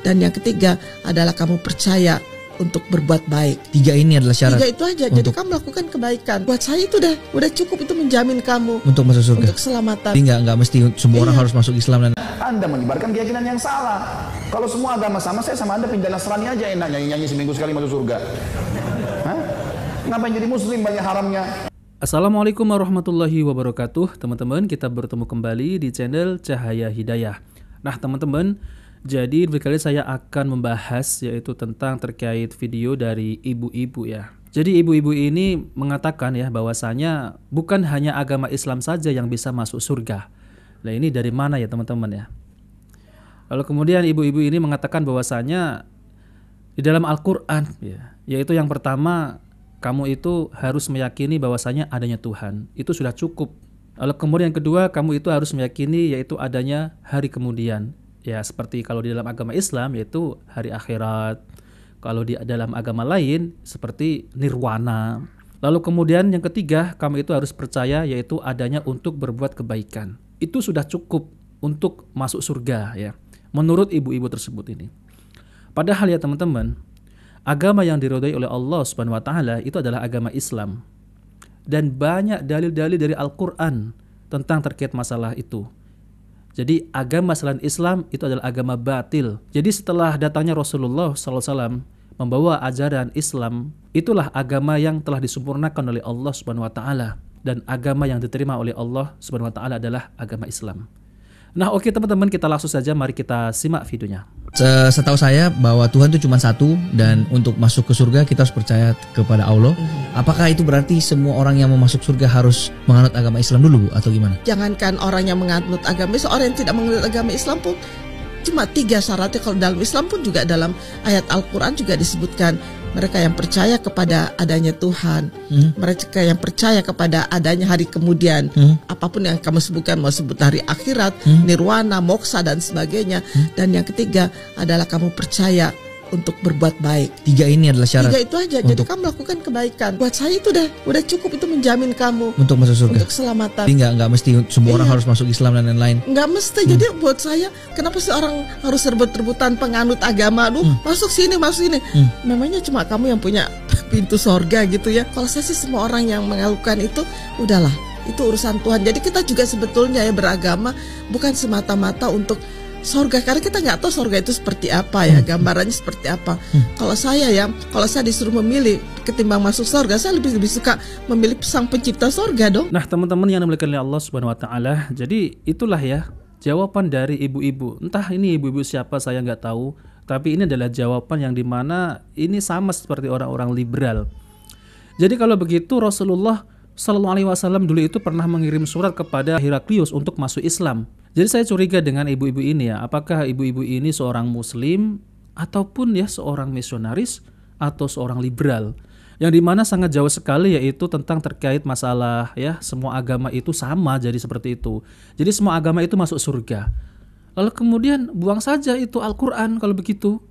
Dan yang ketiga adalah kamu percaya untuk berbuat baik. 3 ini adalah syarat. 3 itu aja. Jadi kamu melakukan kebaikan. Buat saya itu udah cukup, itu menjamin kamu untuk masuk surga. Untuk keselamatan. Jadi nggak mesti semua orang harus masuk Islam dan Anda menyebarkan keyakinan yang salah. Kalau semua agama sama, saya sama Anda pindah Nasrani aja enak, nyanyi seminggu sekali masuk surga. Hah? Ngapain jadi muslim banyak haramnya? Assalamualaikum warahmatullahi wabarakatuh. Teman-teman, kita bertemu kembali di channel Cahaya Hidayah. Nah teman-teman, jadi berkali saya akan membahas yaitu tentang terkait video dari ibu-ibu ya. Jadi ibu-ibu ini mengatakan ya bahwasanya bukan hanya agama Islam saja yang bisa masuk surga. Nah ini dari mana ya teman-teman ya? Lalu kemudian ibu-ibu ini mengatakan bahwasanya di dalam Al-Quran ya, yaitu yang pertama kamu itu harus meyakini bahwasanya adanya Tuhan. Itu sudah cukup. Lalu kemudian yang kedua kamu itu harus meyakini yaitu adanya hari kemudian. Ya seperti kalau di dalam agama Islam yaitu hari akhirat. Kalau di dalam agama lain seperti nirwana. Lalu kemudian yang ketiga kamu itu harus percaya yaitu adanya untuk berbuat kebaikan. Itu sudah cukup untuk masuk surga ya. Menurut ibu-ibu tersebut ini. Padahal ya teman-teman, agama yang diridhai oleh Allah Subhanahu wa taala itu adalah agama Islam. Dan banyak dalil-dalil dari Al-Qur'an tentang terkait masalah itu. Jadi agama selain Islam itu adalah agama batil. Jadi setelah datangnya Rasulullah SAW membawa ajaran Islam, itulah agama yang telah disempurnakan oleh Allah Subhanahu wa taala, dan agama yang diterima oleh Allah Subhanahu wa taala adalah agama Islam. Nah, oke teman-teman, kita langsung saja mari kita simak videonya. Setahu saya bahwa Tuhan itu cuma satu, dan untuk masuk ke surga kita harus percaya kepada Allah. Apakah itu berarti semua orang yang mau masuk surga harus menganut agama Islam dulu atau gimana? Jangankan orang yang menganut agama Islam, orang yang tidak menganut agama Islam pun cuma 3 syaratnya. Kalau dalam Islam pun juga dalam ayat Al-Quran juga disebutkan mereka yang percaya kepada adanya Tuhan, mereka yang percaya kepada adanya hari kemudian, apapun yang kamu sebutkan, mau sebut hari akhirat, nirwana, moksa dan sebagainya. Dan yang ketiga adalah kamu percaya untuk berbuat baik. 3 ini adalah syarat. 3 itu aja. Jadi kamu melakukan kebaikan. Buat saya itu udah cukup, itu menjamin kamu untuk masuk surga. Untuk keselamatan. Jadi nggak mesti semua orang harus masuk Islam dan lain-lain. Nggak mesti. Jadi buat saya, kenapa sih orang harus rebut-rebutan penganut agama? Masuk sini, masuk sini. Memangnya cuma kamu yang punya pintu sorga gitu ya? Kalau saya sih semua orang yang mengalukan itu, udahlah, itu urusan Tuhan. Jadi kita juga sebetulnya ya beragama bukan semata-mata untuk sorga, karena kita nggak tahu sorga itu seperti apa ya, gambarannya seperti apa. Kalau saya disuruh memilih ketimbang masuk sorga, saya lebih suka memilih sang pencipta sorga dong. Nah teman-teman yang dimuliakan oleh Allah Subhanahu wa taala, jadi itulah ya jawaban dari ibu-ibu. Entah ini ibu-ibu siapa saya nggak tahu, tapi ini adalah jawaban yang dimana ini sama seperti orang-orang liberal. Jadi kalau begitu Rasulullah SAW dulu itu pernah mengirim surat kepada Heraklius untuk masuk Islam. Jadi saya curiga dengan ibu-ibu ini ya, apakah ibu-ibu ini seorang muslim ataupun ya seorang misionaris atau seorang liberal, yang dimana sangat jauh sekali yaitu tentang terkait masalah ya semua agama itu sama, jadi seperti itu. Jadi semua agama itu masuk surga. Lalu kemudian buang saja itu Al-Quran kalau begitu.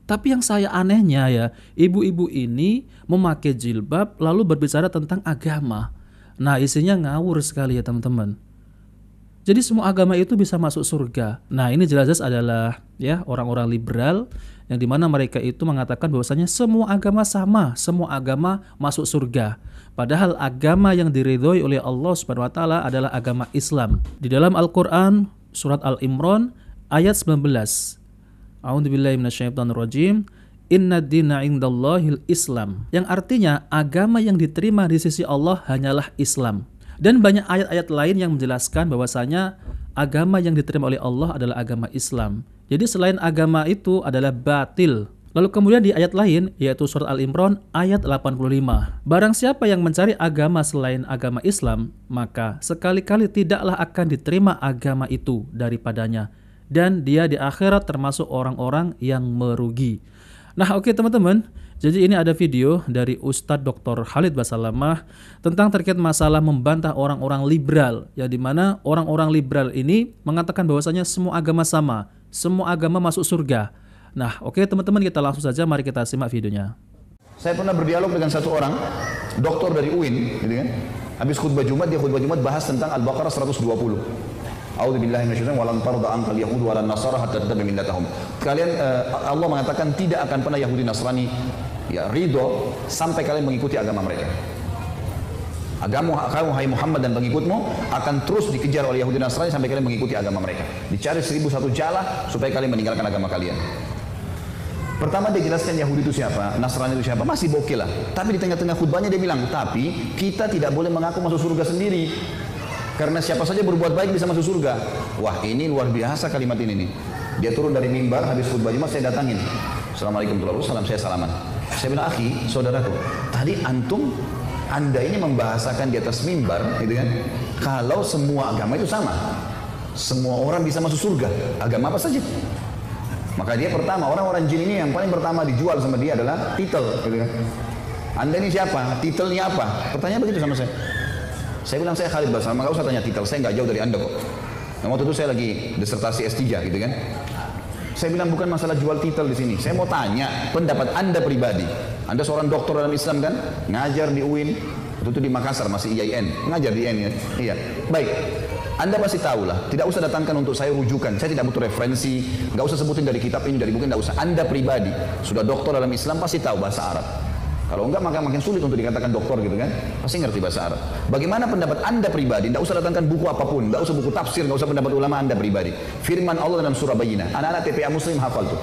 Tapi yang saya anehnya ya, ibu-ibu ini memakai jilbab lalu berbicara tentang agama. Nah isinya ngawur sekali ya teman-teman. Jadi semua agama itu bisa masuk surga. Nah ini jelas-jelas adalah ya orang-orang liberal yang dimana mereka itu mengatakan bahwasanya semua agama sama, semua agama masuk surga. Padahal agama yang diridhoi oleh Allah Subhanahu wa taala adalah agama Islam. Di dalam Al-Qur'an surat Al-Imran ayat 19. A'udzubillahi minasyaitonirrajim. Inna dina indallahil Islam. Yang artinya agama yang diterima di sisi Allah hanyalah Islam. Dan banyak ayat-ayat lain yang menjelaskan bahwasanya agama yang diterima oleh Allah adalah agama Islam. Jadi selain agama itu adalah batil. Lalu kemudian di ayat lain yaitu surat Al-Imran ayat 85. Barang siapa yang mencari agama selain agama Islam, maka sekali-kali tidaklah akan diterima agama itu daripadanya. Dan dia di akhirat termasuk orang-orang yang merugi. Nah oke teman-teman, jadi ini ada video dari Ustadz Dr. Khalid Basalamah tentang terkait masalah membantah orang-orang liberal, yang dimana orang-orang liberal ini mengatakan bahwasanya semua agama sama, semua agama masuk surga. Nah oke teman-teman, kita langsung saja mari kita simak videonya. Saya pernah berdialog dengan satu orang doktor dari UIN gitu kan. Habis khutbah Jumat, dia khutbah Jumat bahas tentang Al-Baqarah 120. A'udzubillahi minasyaitonir walan tarda ankal yahud walan nasara hatta tattabi millatahum. Kalian Allah mengatakan tidak akan pernah Yahudi Nasrani ya ridho sampai kalian mengikuti agama mereka. Agama kamu hai Muhammad dan pengikutmu akan terus dikejar oleh Yahudi Nasrani sampai kalian mengikuti agama mereka. Dicari 1001 jalah supaya kalian meninggalkan agama kalian. Pertama dia jelaskan Yahudi itu siapa, Nasrani itu siapa, masih bokeh lah. Tapi di tengah-tengah khutbahnya dia bilang, tapi kita tidak boleh mengaku masuk surga sendiri. Karena siapa saja berbuat baik bisa masuk surga. Wah ini luar biasa kalimat ini nih. Dia turun dari mimbar habis khutbah Jumat, saya datangin. Assalamualaikum warahmatullahi wabarakatuh, saya salaman. Saya bilang, akhi, saudaraku, tadi Anda ini membahasakan di atas mimbar, gitu kan? Kalau semua agama itu sama, semua orang bisa masuk surga, agama apa saja. Maka dia pertama, orang-orang jin ini yang paling pertama dijual sama dia adalah titel, gitu kan? Anda ini siapa? Titelnya apa? Pertanyaan begitu sama saya. Saya bilang saya Khalid Basalamah, nggak usah tanya titel, saya nggak jauh dari Anda kok. Nah, waktu itu saya lagi disertasi S3, gitu kan? Saya bilang bukan masalah jual titel di sini. Saya mau tanya pendapat Anda pribadi. Anda seorang doktor dalam Islam kan? Ngajar di UIN, itu di Makassar masih IAIN, ngajar di IAIN ya. Iya. Baik. Anda pasti tahu lah. Tidak usah datangkan untuk saya rujukan. Saya tidak butuh referensi. Nggak usah sebutin dari kitab ini, dari buku, nggak usah. Anda pribadi sudah doktor dalam Islam pasti tahu bahasa Arab. Kalau enggak maka makin sulit untuk dikatakan doktor gitu kan. Pasti ngerti bahasa Arab. Bagaimana pendapat Anda pribadi? Tidak usah datangkan buku apapun, tidak usah buku tafsir, tidak usah pendapat ulama Anda pribadi. Firman Allah dalam surah Bayyinah. Anak-anak TPA Muslim hafal tuh.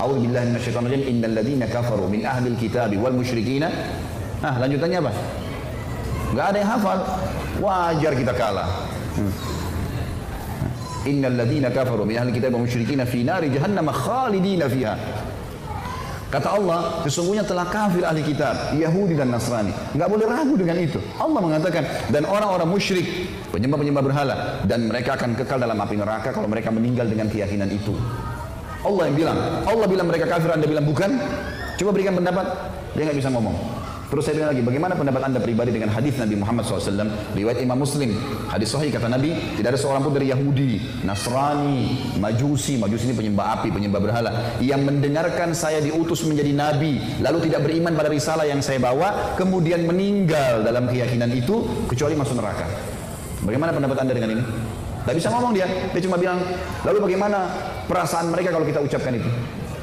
A'udzubillahi minasyaitonir rajim. Innal ladzina kafaru min ahlil kitabi wal musyrikina. Lanjutannya apa? Enggak ada yang hafal. Wajar kita kalah. Innal ladzina kafaru min ahlil kitabi wal musyrikina fi nari jahannam khalidina fiha. Kata Allah, sesungguhnya telah kafir ahli kitab, Yahudi dan Nasrani. Enggak boleh ragu dengan itu. Allah mengatakan, dan orang-orang musyrik, penyembah-penyembah berhala, dan mereka akan kekal dalam api neraka kalau mereka meninggal dengan keyakinan itu. Allah yang bilang, Allah bilang mereka kafir, Anda bilang bukan. Coba berikan pendapat, dia nggak bisa ngomong. Terus saya bilang lagi, bagaimana pendapat Anda pribadi dengan hadis Nabi Muhammad SAW, riwayat Imam Muslim, hadis sahih kata Nabi, tidak ada seorang pun dari Yahudi, Nasrani, Majusi ini penyembah api, penyembah berhala, yang mendengarkan saya diutus menjadi Nabi, lalu tidak beriman pada risalah yang saya bawa, kemudian meninggal dalam keyakinan itu, kecuali masuk neraka. Bagaimana pendapat Anda dengan ini? Tidak bisa ngomong dia cuma bilang, lalu bagaimana perasaan mereka kalau kita ucapkan itu?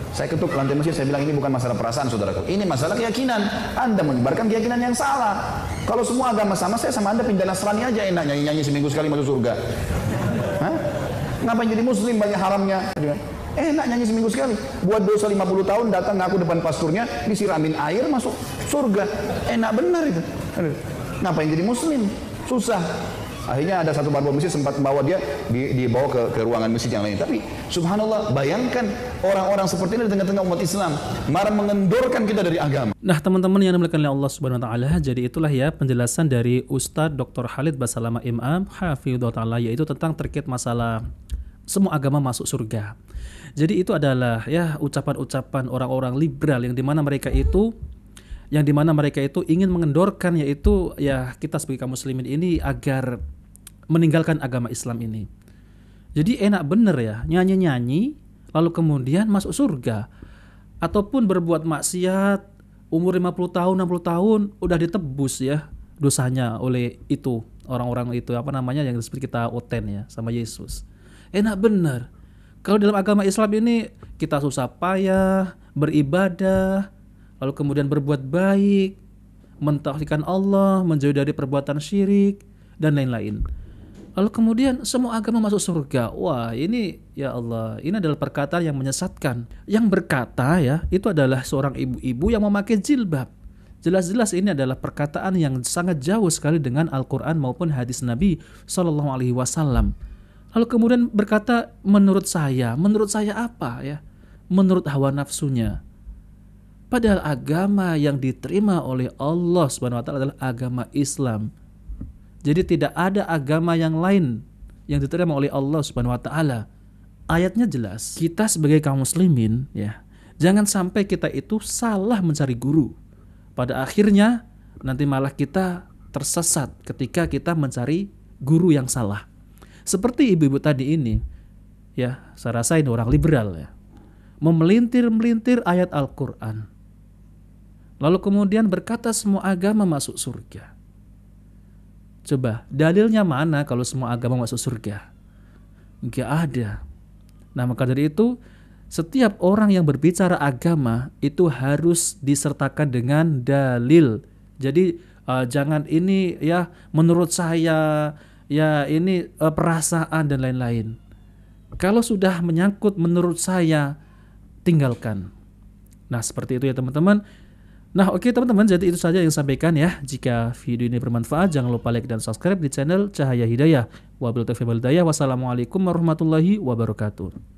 Saya ketuk lantai masjid, saya bilang ini bukan masalah perasaan saudaraku, ini masalah keyakinan. Anda menyebarkan keyakinan yang salah. Kalau semua agama sama, saya sama Anda pindah Nasrani aja enak, nyanyi-nyanyi seminggu sekali masuk surga. Ngapain jadi muslim banyak haramnya? Enak nyanyi seminggu sekali. Buat dosa 50 tahun datang ngaku depan pasturnya, disiramin air masuk surga. Enak benar itu. Ngapain jadi muslim? Susah. Akhirnya ada satu barbel masjid sempat membawa dia dibawa ke ruangan masjid yang lain. Tapi subhanallah, bayangkan orang-orang seperti ini di tengah-tengah umat Islam marah mengendorkan kita dari agama. Nah, teman-teman yang dimuliakan oleh Allah Subhanahu wa taala, jadi itulah ya penjelasan dari Ustadz Dr. Khalid Basalamah Imam hafizahullah taala, yaitu tentang terkait masalah semua agama masuk surga. Jadi itu adalah ya ucapan-ucapan orang-orang liberal yang dimana mereka itu ingin mengendorkan, yaitu ya kita sebagai kaum muslimin ini agar meninggalkan agama Islam ini. Jadi enak bener ya nyanyi-nyanyi lalu kemudian masuk surga, ataupun berbuat maksiat umur 50 tahun 60 tahun udah ditebus ya dosanya oleh itu orang-orang itu yang seperti kita oten ya sama Yesus. Enak bener. Kalau dalam agama Islam ini kita susah payah beribadah, lalu kemudian berbuat baik, mentauhidkan Allah, menjauh dari perbuatan syirik dan lain-lain. Lalu kemudian semua agama masuk surga. Wah, ini ya Allah, ini adalah perkataan yang menyesatkan. Yang berkata ya, itu adalah seorang ibu-ibu yang memakai jilbab. Jelas-jelas ini adalah perkataan yang sangat jauh sekali dengan Al-Quran maupun hadis Nabi SAW. Lalu kemudian berkata, menurut saya apa ya? Menurut hawa nafsunya. Padahal agama yang diterima oleh Allah SWT adalah agama Islam. Jadi tidak ada agama yang lain yang diterima oleh Allah Subhanahu wa taala. Ayatnya jelas. Kita sebagai kaum muslimin ya, jangan sampai kita itu salah mencari guru. Pada akhirnya nanti malah kita tersesat ketika kita mencari guru yang salah. Seperti ibu-ibu tadi ini ya, saya rasa ini orang liberal ya. Memelintir-melintir ayat Al-Qur'an. Lalu kemudian berkata semua agama masuk surga. Coba, dalilnya mana kalau semua agama masuk surga? Nggak ada. Nah, maka dari itu setiap orang yang berbicara agama itu harus disertakan dengan dalil. Jadi jangan ini ya menurut saya, ya ini perasaan dan lain-lain. Kalau sudah menyangkut menurut saya, tinggalkan. Nah, seperti itu ya teman-teman. Nah, oke teman-teman, jadi itu saja yang saya sampaikan ya. Jika video ini bermanfaat, jangan lupa like dan subscribe di channel Cahaya Hidayah. Wabillahi taufiq wal hidayah. Wassalamualaikum warahmatullahi wabarakatuh.